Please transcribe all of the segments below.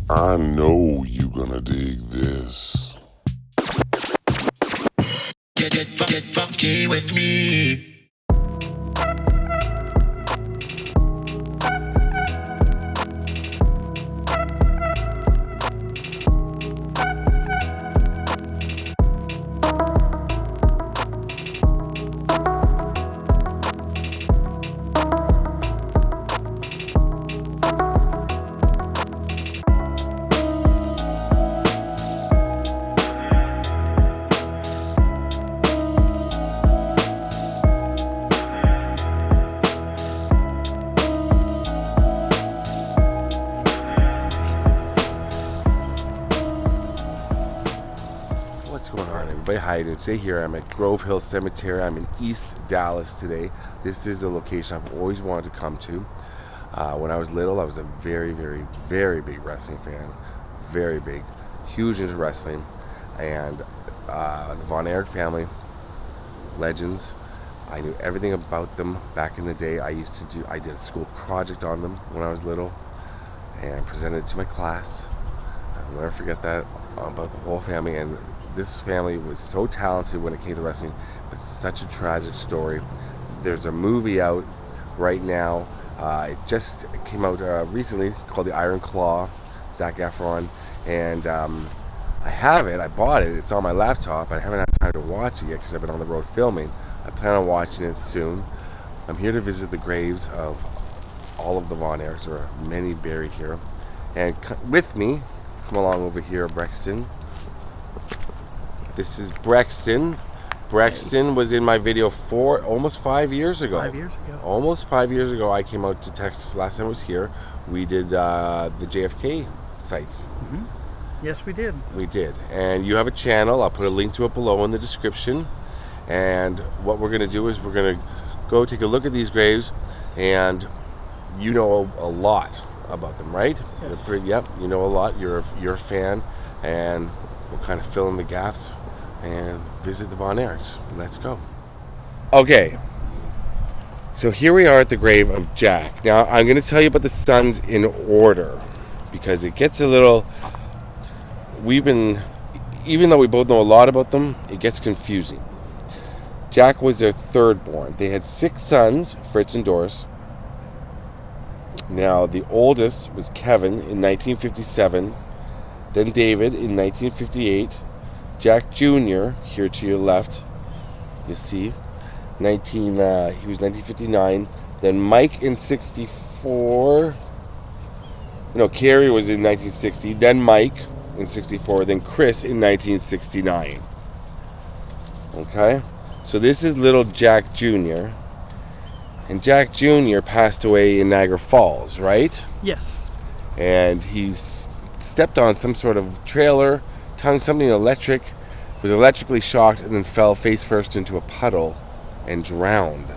I know you gonna dig this. Get funky with me. What's going on, everybody? How you doing? Today here I'm at Grove Hill Cemetery. I'm in East Dallas today. This is the location I've always wanted to come to. When I was little, I was a very, very, very big wrestling fan. Very big. Huge into wrestling. And the Von Erich family, legends. I knew everything about them back in the day. I did a school project on them when I was little and presented it to my class. I'll never forget that, about the whole family. And this family was so talented when it came to wrestling, but such a tragic story. There's a movie out right now. It just came out recently called The Iron Claw, Jack Adkisson, and I have it. I bought it. It's on my laptop. I haven't had time to watch it yet because I've been on the road filming. I plan on watching it soon. I'm here to visit the graves of all of the Von Erichs. There are many buried here. And with me, come along over here, Brexton. This is Brexton. Brexton was in my video almost 5 years ago. 5 years ago. Almost 5 years ago, I came out to Texas. Last time I was here, we did the JFK sites. Mm-hmm. Yes, we did. We did. And you have a channel. I'll put a link to it below in the description. And what we're going to do is we're going to go take a look at these graves. And you know a lot about them, right? Yes. Yep, you know a lot. You're a fan. And we'll kind of fill in the gaps and visit the Von Erichs. Let's go. Okay. So here we are at the grave of Jack. Now, I'm going to tell you about the sons in order because it gets a little... Even though we both know a lot about them, it gets confusing. Jack was their third born. They had 6 sons, Fritz and Doris. Now, the oldest was Kevin in 1957, then David in 1958, Jack Jr., here to your left, you see, he was 1959, then Mike in 64, no, Kerry was in 1960, then Mike in 64, then Chris in 1969. Okay, so this is little Jack Jr., and Jack Jr. passed away in Niagara Falls, right? Yes. And he stepped on some sort of trailer, tongue something electric, was electrically shocked, and then fell face first into a puddle and drowned.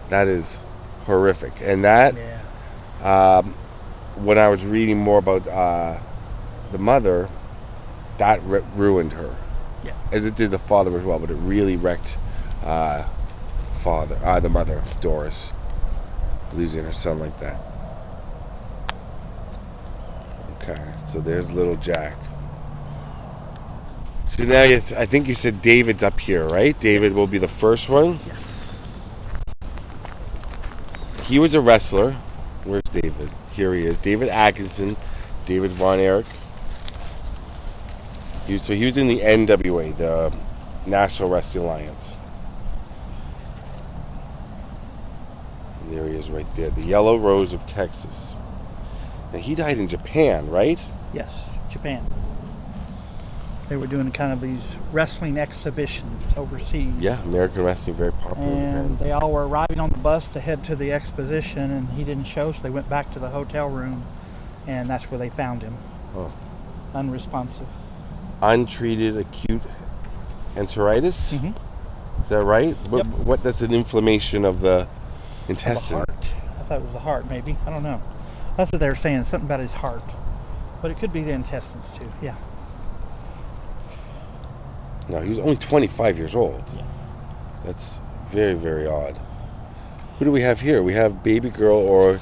That is horrific. And that, when I was reading more about the mother, that ruined her. Yeah. As it did the father as well, but it really wrecked the mother, Doris, losing her son like that. Okay, so there's little Jack. So now I think you said David's up here, right? David will be the first one. Yes. He was a wrestler. Where's David? Here he is. David Adkisson, David Von Erich. He was in the NWA, the National Wrestling Alliance. And there he is right there. The Yellow Rose of Texas. Now he died in Japan, right? Yes, Japan. They were doing kind of these wrestling exhibitions overseas. Yeah, American wrestling, very popular in And Japan. they all were arriving on the bus to head to the exposition, and he didn't show, so they went back to the hotel room, and that's where they found him. Oh. Unresponsive. Untreated acute enteritis? Mm-hmm. Is that right? Yep. That's an inflammation of the intestine. Of the heart. I thought it was the heart, maybe. I don't know. That's what they were saying, something about his heart. But it could be the intestines, too. Yeah. No, he was only 25 years old. Yeah. That's very, very odd. Who do we have here? We have baby girl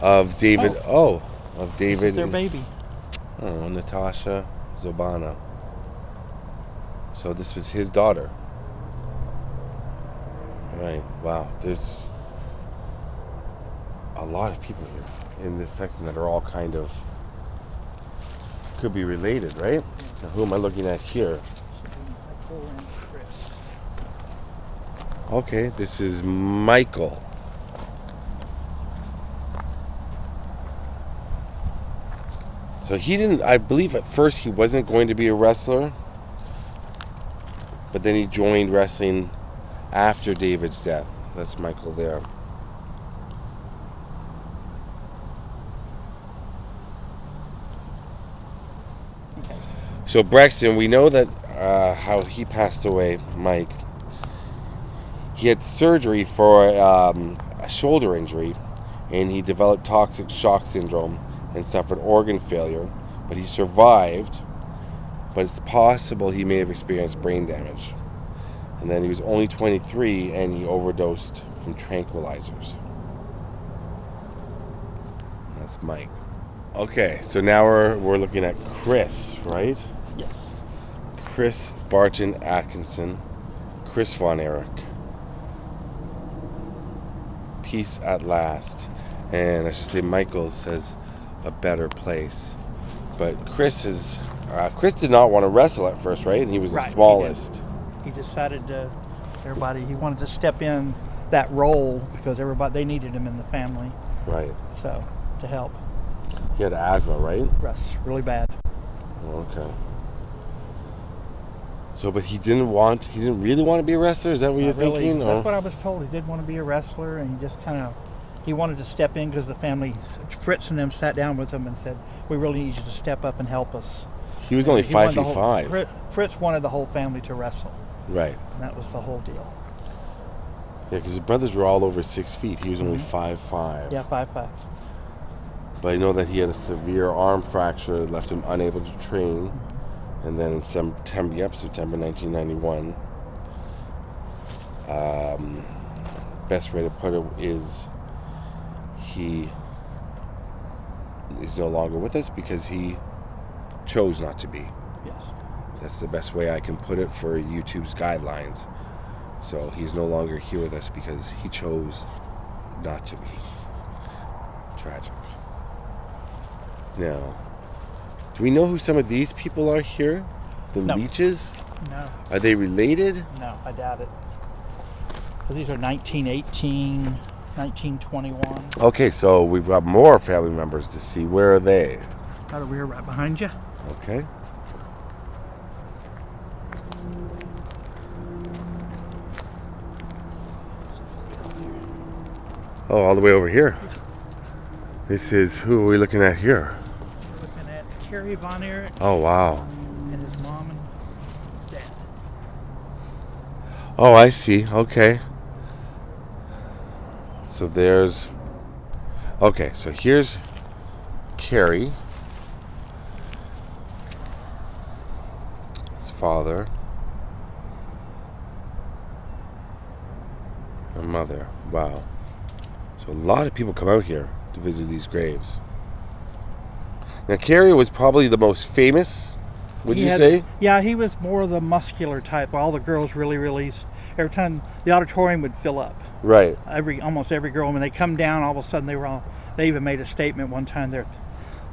of David. Oh. of David. This is their baby. Oh, Natasha Zobana. So this was his daughter. Right. Wow. There's a lot of people here in this section that are all kind of could be related, right? Now, who am I looking at here? Okay, this is Michael. So he didn't, I believe at first he wasn't going to be a wrestler, but then he joined wrestling after David's death. That's Michael there. Okay. So Braxton, we know that how he passed away, Mike. He had surgery for a shoulder injury, and he developed toxic shock syndrome and suffered organ failure, but he survived. But it's possible he may have experienced brain damage. And then he was only 23 and he overdosed from tranquilizers. That's Mike. Okay, so now we're looking at Chris, right? Yes. Chris Barton Atkinson, Chris von Erich. Peace at last. And I should say Michael says a better place. But Chris did not want to wrestle at first, right? And he was Right, the smallest. He decided he wanted to step in that role because they needed him in the family. Right. So, to help. He had asthma, right? Russ, really bad. Okay. So, but he didn't really want to be a wrestler? Is that what you're thinking? That's what I was told. He did want to be a wrestler, and he wanted to step in because the family, Fritz and them sat down with him and said, we really need you to step up and help us. He was only 5'5". Fritz wanted the whole family to wrestle. Right. And that was the whole deal. Yeah, because his brothers were all over 6 feet. He was only 5'5". Yeah, 5'5". But I know that he had a severe arm fracture that left him unable to train. And then in September 1991, best way to put it is he is no longer with us because he chose not to be. Yes. That's the best way I can put it for YouTube's guidelines. So he's no longer here with us because he chose not to be. Tragic. Now, do we know who some of these people are here? The No. Leeches? No. Are they related? No, I doubt it. Because these are 1918, 1921. Okay, so we've got more family members to see. Where are they? Right over here, right behind you. Okay. Oh, all the way over here. This is, who are we looking at here? We're looking at Kerry von Erich Oh, wow. and his mom and dad. Oh, I see. Okay. So there's... Okay, so here's Kerry. His father. And mother. Wow. So a lot of people come out here to visit these graves. Now, Kerry was probably the most famous, would you say? Yeah, he was more of the muscular type. All the girls really, every time the auditorium would fill up. Right. Almost every girl, when they come down, all of a sudden they even made a statement one time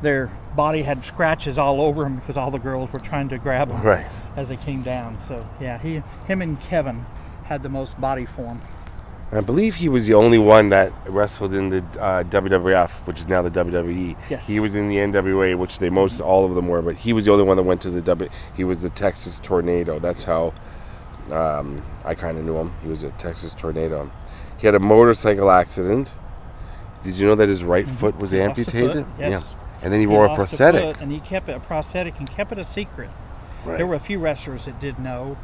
their body had scratches all over them because all the girls were trying to grab them Right. as they came down. So yeah, him and Kevin had the most body form. I believe he was the only one that wrestled in the WWF, which is now the WWE. Yes. He was in the NWA, which all of them were, but he was the only one that went to the He was the Texas Tornado. That's how I kind of knew him. He was a Texas Tornado. He had a motorcycle accident. Did you know that his right foot was amputated? Foot, yes. Yeah. And then he wore a lost prosthetic. foot, and he kept it a prosthetic and kept it a secret. Right. There were a few wrestlers that did know,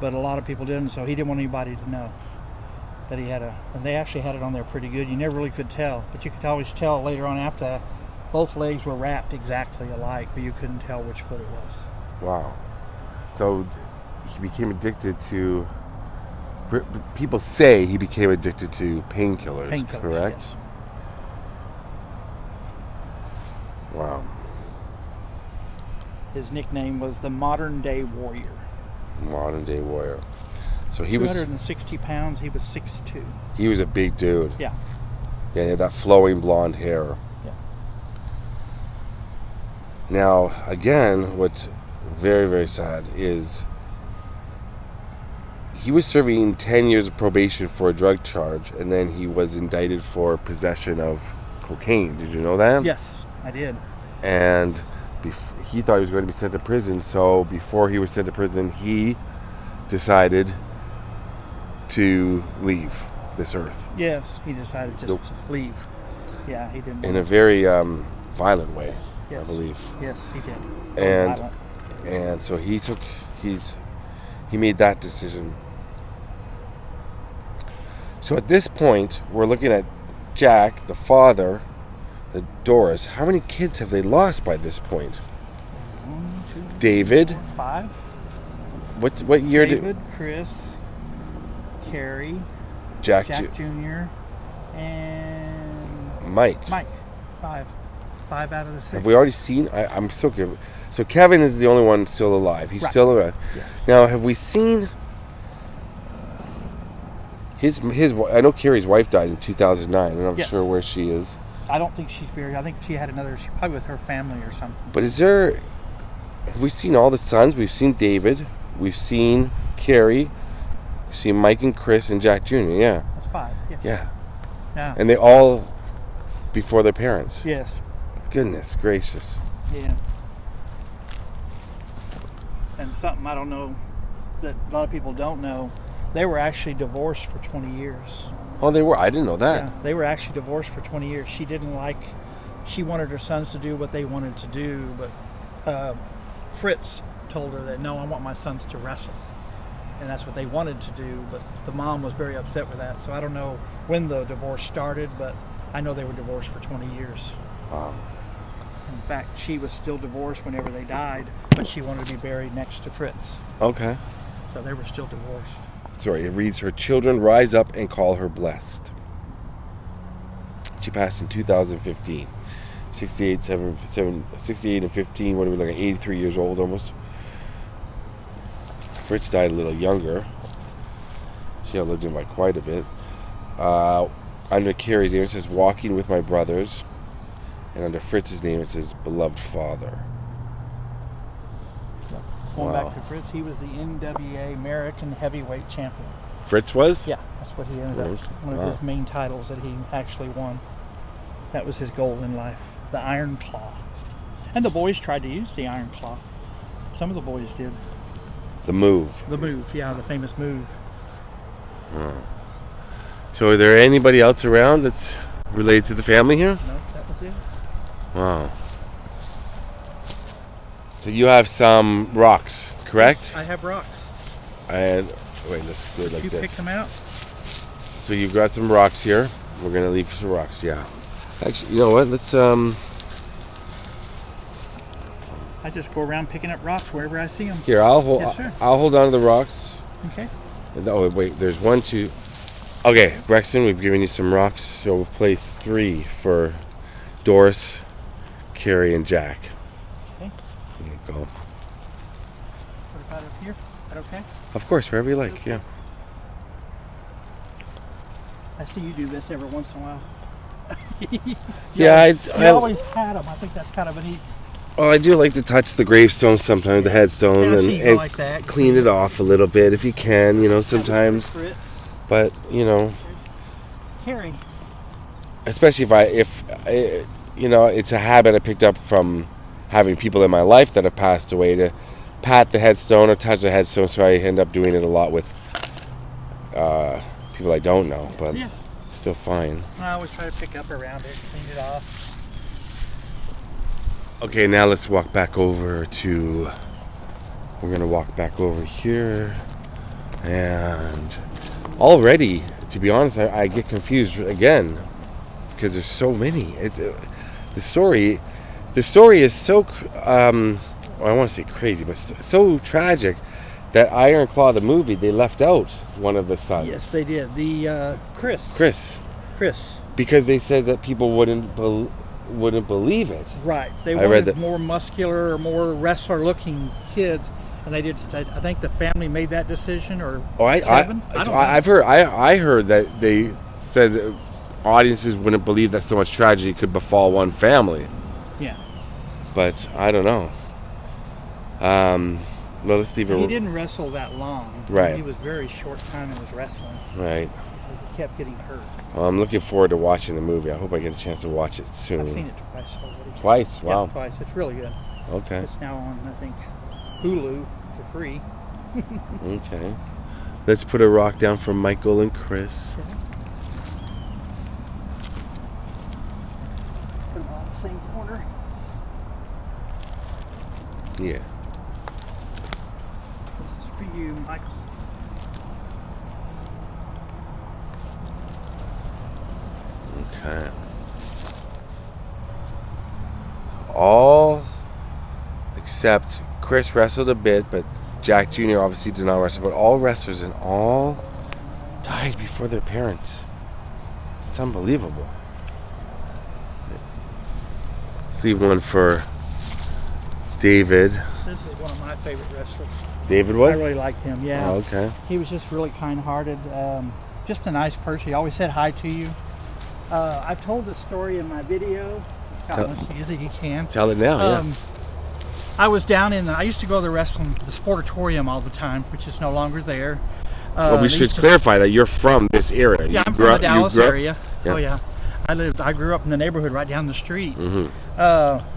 but a lot of people didn't, so he didn't want anybody to know that he had and they actually had it on there pretty good. You never really could tell, but you could always tell later on after that, both legs were wrapped exactly alike, but you couldn't tell which foot it was. Wow. So he became addicted to, people say he became addicted to painkillers, correct? Yes. Wow. His nickname was the Modern Day Warrior. Modern day warrior. So he was 260 pounds. He was 6'2". he was a big dude. Yeah. Yeah, he had that flowing blonde hair. Yeah. Now, again, what's very, very sad is he was serving 10 years of probation for a drug charge, and then he was indicted for possession of cocaine. Did you know that? Yes, I did. And he thought he was going to be sent to prison, so before he was sent to prison, he decided to leave this earth. Yes, he decided to So- leave. Yeah, he didn't. In a very violent way, I Yes. believe. Yes, he did. And Violent. and so he made that decision. So at this point, we're looking at Jack, the father, the Doris. How many kids have they lost by this point? 1, 2, David. 4, 5. What year David, Chris, Kerry, Jack Jack Jr., and Mike. Mike. 5. 5 out of the 6. Have we already seen? I'm so good. So Kevin is the only one still alive. He's Right. still alive. Yes. Now, have we seen his? I know Kerry's wife died in 2009, and I'm Yes. sure where she is. I don't think she's buried. I think she's probably with her family or something. But have we seen all the sons? We've seen David. We've seen Kerry. We've seen Mike and Chris and Jack Jr. Yeah. That's 5. Yeah. Yeah. Yeah. And they all before their parents. Yes. Goodness gracious. Yeah. And something I don't know that a lot of people don't know, they were actually divorced for 20 years. Oh, they were. I didn't know that. Yeah, they were actually divorced for 20 years. She wanted her sons to do what they wanted to do, but Fritz told her that, no, I want my sons to wrestle. And that's what they wanted to do, but the mom was very upset with that. So I don't know when the divorce started, but I know they were divorced for 20 years. Wow. In fact, she was still divorced whenever they died, but she wanted to be buried next to Fritz. Okay. So they were still divorced. Sorry, it reads, her children rise up and call her blessed. She passed in 2015. 68 and 15, what are we looking at? 83 years old almost. Fritz died a little younger. She outlived him by quite a bit. Under Kerry's name it says walking with my brothers. And under Fritz's name it says beloved father. Going Wow. back to Fritz, he was the NWA American Heavyweight Champion. Fritz was? Yeah, that's what he ended up. One Wow. of his main titles that he actually won. That was his goal in life, the Iron Claw. And the boys tried to use the Iron Claw. Some of the boys did. The move. The move, yeah, the famous move. So are there anybody else around that's related to the family here? No, that was it. Wow. So you have some rocks, correct? I have rocks. And wait, let's do it like You this. pick them out? So you've got some rocks here. We're gonna leave some rocks, yeah. Actually, you know what? Let's I just go around picking up rocks wherever I see them. here. I'll hold. Yes, sir. I'll hold on to the rocks. Okay. And, oh wait, there's 1, 2. Okay, Brexton, we've given you some rocks. So we'll place 3 for Doris, Kerry, and Jack. Okay. There you go. What about up here? Is that okay? Of course, wherever you like. Yeah. I see you do this every once in a while. Yeah, you I always had them. I think that's kind of a neat. Oh, I do like to touch the gravestone sometimes, the headstone, Yeah, and, see, you go and like that. clean it off a little bit if you can, you know, sometimes. Fritz, But, you know, Kerry. especially if you know, it's a habit I picked up from having people in my life that have passed away to pat the headstone or touch the headstone, so I end up doing it a lot with people I don't know, but Yeah. it's still fine. I always try to pick up around it, clean it off. Okay, now let's walk back over to, we're gonna walk back over here, and already, to be honest, I get confused again because there's so many. The story is so I want to say crazy, but so tragic that Iron Claw, the movie, they left out one of the sons. Yes, they did. The Chris. Chris, Chris. because they said that people wouldn't wouldn't believe it. Right. They I read wanted that- more muscular or more wrestler-looking kids, and they did. I think the family made that decision, or Kevin? I don't know. I've heard. I heard that they said audiences wouldn't believe that so much tragedy could befall one family. Yeah. But I don't know. Well, let's leave it. He didn't wrestle that long. Right. He was very short time in his wrestling Right. because he kept getting hurt. Well, I'm looking forward to watching the movie. I hope I get a chance to watch it soon. I've seen it twice already. Twice? Wow. Yeah, twice. It's really good. Okay. It's now on, I think, Hulu for free. Okay. Let's put a rock down for Michael and Chris. Put them all in the same corner. Yeah. This is for you, Michael. Okay. All except Chris wrestled a bit, but Jack Jr. obviously did not wrestle. But all wrestlers and all died before their parents. It's unbelievable. Let's leave one for David. This is one of my favorite wrestlers. David was? I really liked him, yeah. Oh, okay. He was just really kind-hearted, just a nice person. He always said hi to you. I've told this story in my video. Scott wants to use it, he can. Tell it now, yeah. I was down I used to go to the sportatorium all the time, which is no longer there. Well, we should clarify that you're from this area. Yeah, I'm from the Dallas area. Yeah. Oh, yeah. I grew up in the neighborhood right down the street. Mm-hmm.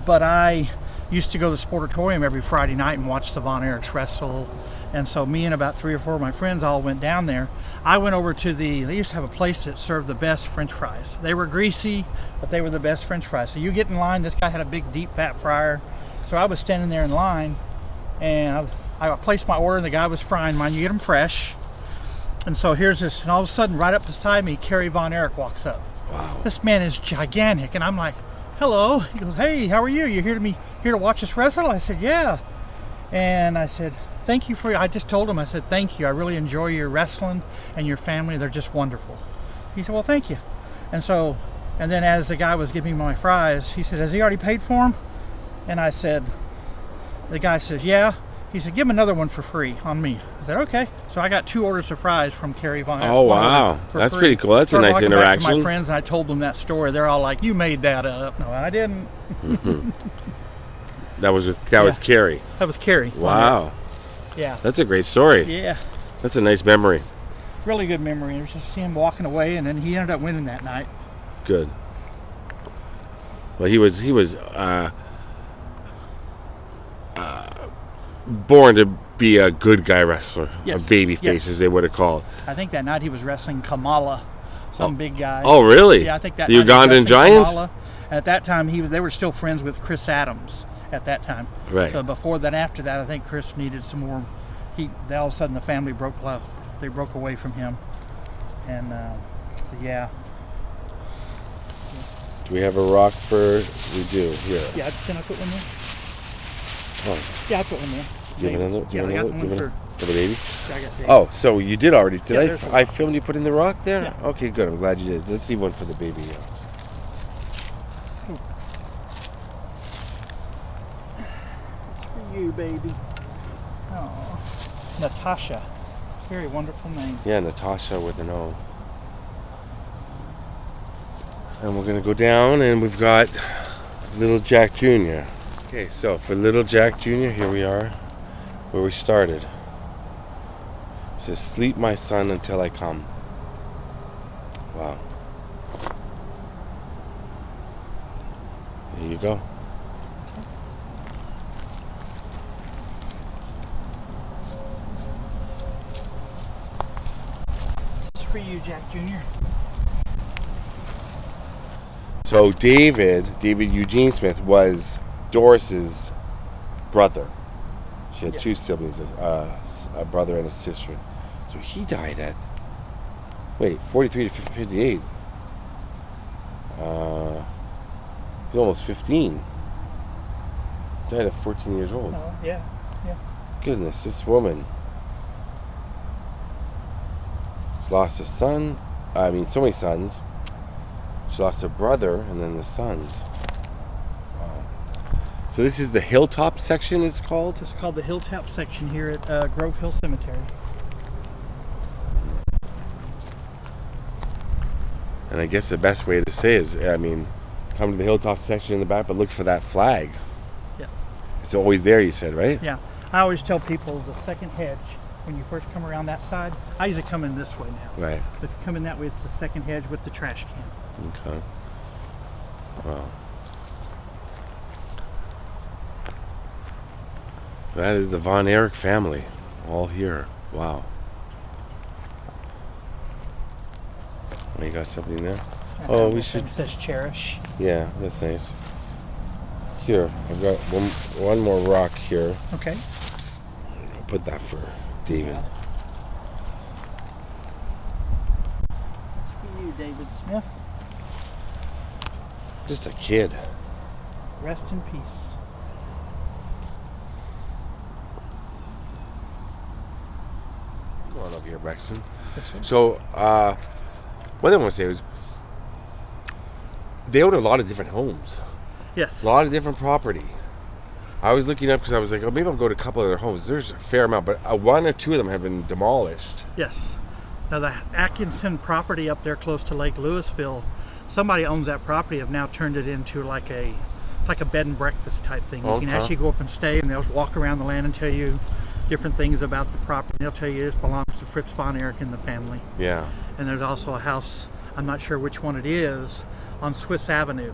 But I used to go to the sportatorium every Friday night and watch the Von Erichs wrestle. And so me and about 3 or 4 of my friends all went down there. I went over to they used to have a place that served the best French fries. They were greasy, but they were the best French fries. So you get in line, this guy had a big, deep, fat fryer. So I was standing there in line, and I placed my order, and the guy was frying mine. You get them fresh. And so here's this, and all of a sudden, right up beside me, Kerry von Erich walks up. Wow. This man is gigantic, and I'm like, hello. He goes, hey, how are you? You here to watch us wrestle? I said, yeah. And I said, thank you I just told him, I said, thank you. I really enjoy your wrestling and your family. They're just wonderful. He said, well, thank you. And then as the guy was giving me my fries, he said, has he already paid for them? And I said, the guy says, yeah. He said, give him another one for free on me. I said, okay. So I got 2 orders of fries from Kerry von Erich. Oh, wow. That's free. Pretty cool. That's a nice interaction. Back to my friends, and I told them that story. They're all like, you made that up. No, I didn't. Mm-hmm. That was Kerry. That was Kerry. Wow. Yeah. That's a great story. Yeah. That's a nice memory. Really good memory. It was just him walking away, and then he ended up winning that night. Good. Well, he was born to be a good guy wrestler, yes. A baby face, as they would have called. I think that night he was wrestling Kamala, some big guy. Oh, really? Yeah, I think that the Ugandan Giant. Kamala. At that time, they were still friends with Chris Adams. At that time, right. So before that, after that, I think Chris needed some more. All of a sudden, the family broke away from him, and so yeah. Do we have a rock for? We do here. Yeah, can I put one there? Oh. Yeah, I put one there. Do you have another? Yeah, I got one for the baby. Yeah, I got the Oh, so you did already? Did yeah, I filmed you putting the rock there? Yeah. Okay, good. I'm glad you did. Let's see one for the baby. You baby. Oh, Natasha, very wonderful name. Yeah, Natasha with an O. And we're gonna go down, and we've got little Jack Jr. Okay, so for little Jack Jr., here we are, where we started. It says, "Sleep, my son, until I come." Wow. There you go. For you, Jack Jr. So David Eugene Smith was Doris's brother. She had 2 siblings, a brother and a sister. So he died at 43 to 58. He's almost 15. Died at 14 years old. Oh, yeah. Goodness, this woman. She lost a son. So many sons. She lost a brother and then the sons. So this is the hilltop section, it's called? It's called the Hilltop section here at Grove Hill Cemetery. And I guess the best way to say is, I mean, come to the hilltop section in the back, but look for that flag. Yeah. It's always there, you said, right? Yeah. I always tell people the second hedge, when you first come around that side, I usually come in this way now. Right. But if you come in that way, it's the second hedge with the trash can. Okay. Wow. That is the Von Erich family, all here. Wow. Oh, you got something there? Oh, we should. It says cherish. Yeah, that's nice. Here, I've got one more rock here. Okay. I'll put that for David. That's for you, David Smith. Just a kid. Rest in peace. Come on up here, Braxton. Yes, sir. So, what I want to say is, they own a lot of different homes, Yes. a lot of different property. I was looking up because I was like, oh, maybe I'll go to a couple of their homes. There's a fair amount, but one or two of them have been demolished. Yes. Now the Atkinson property up there close to Lake Louisville, somebody owns that property, have now turned it into like a bed and breakfast type thing. You can Okay. actually go up and stay, and they'll walk around the land and tell you different things about the property. They'll tell you this belongs to Fritz Von Erich and the family. Yeah. And there's also a house, I'm not sure which one it is, on Swiss Avenue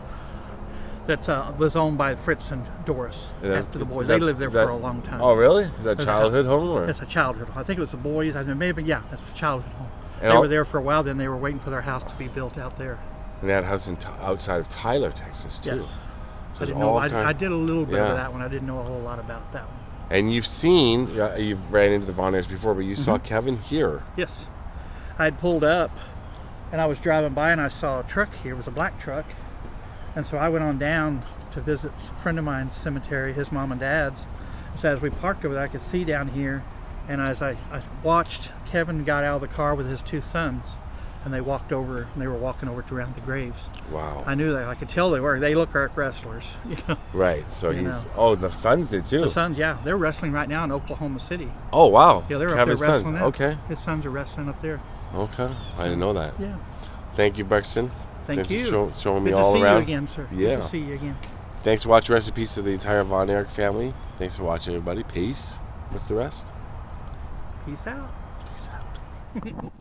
that was owned by Fritz and Doris after the boys. They lived there for a long time. Oh, really? Is that There's a childhood home? Or? It's a childhood home. I think it was the boys. I mean, maybe, yeah, that's a childhood home. And They all- were there for a while, then they were waiting for their house to be built out there. And that house outside of Tyler, Texas, too. Yes. So I it's didn't know. all I kind- did a little bit Yeah. of that one. I didn't know a whole lot about that one. And you've ran into the Von Erichs before, but you saw Kevin here. Yes. I had pulled up and I was driving by and I saw a truck here. It was a black truck. And so I went on down to visit a friend of mine's cemetery, his mom and dad's. So as we parked over there, I could see down here. And as I watched, Kevin got out of the car with his two sons. And they walked over, and they were walking over to around the graves. Wow. I knew that. I could tell they were. They look like wrestlers. You know? Right. So You he's. know. Oh, the sons did too. The sons, yeah, they're wrestling right now in Oklahoma City. Oh, wow. Yeah, they're up Kevin's there wrestling. sons. now. Okay. His sons are wrestling up there. Okay. I didn't know that. Yeah. Thank you, Braxton. Thank Thanks you. for showing me Good all to see around. you again, sir. Yeah. Good to see you again. Thanks for watching Recipes to the entire Von Erich family. Thanks for watching, everybody. Peace. What's the rest? Peace out. Peace out.